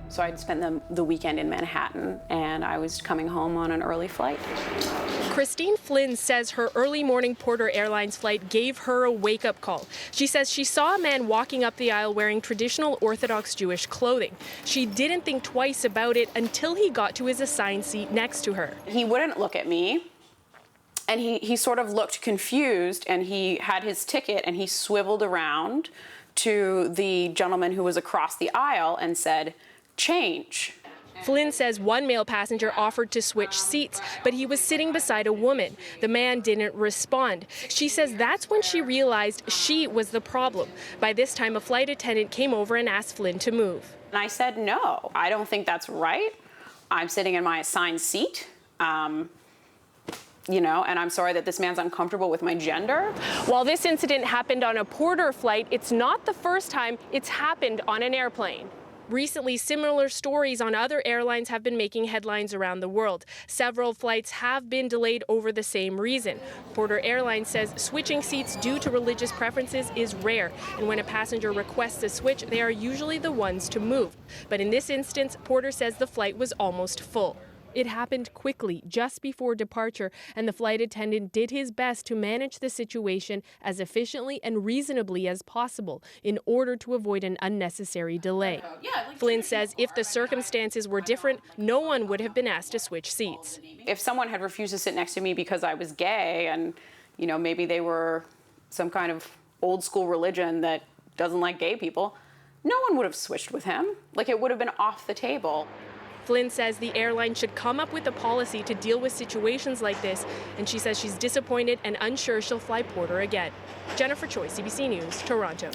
So I'd spent the weekend in Manhattan, and I was coming home on an early flight. Christine Flynn says her early morning Porter Airlines flight gave her a wake-up call. She says she saw a man walking up the aisle wearing traditional Orthodox Jewish clothing. She didn't think twice about it until he got to his assigned seat next to her. He wouldn't look at me, and he sort of looked confused, and he had his ticket, and he swiveled around to the gentleman who was across the aisle and said, "Change." Flynn says one male passenger offered to switch seats, but he was sitting beside a woman. The man didn't respond. She says that's when she realized she was the problem. By this time, a flight attendant came over and asked Flynn to move. And I said, "No, I don't think that's right. I'm sitting in my assigned seat. And I'm sorry that this man's uncomfortable with my gender." While this incident happened on a Porter flight, it's not the first time it's happened on an airplane. Recently, similar stories on other airlines have been making headlines around the world. Several flights have been delayed over the same reason. Porter Airlines says switching seats due to religious preferences is rare, and when a passenger requests a switch, they are usually the ones to move. But in this instance, Porter says the flight was almost full. It happened quickly, just before departure, and the flight attendant did his best to manage the situation as efficiently and reasonably as possible in order to avoid an unnecessary delay. Flynn says if the circumstances were different, no one would have been asked to switch seats. If someone had refused to sit next to me because I was gay and, maybe they were some kind of old school religion that doesn't like gay people, no one would have switched with him. It would have been off the table. Flynn says the airline should come up with a policy to deal with situations like this, and she says she's disappointed and unsure she'll fly Porter again. Jennifer Choi, CBC News, Toronto.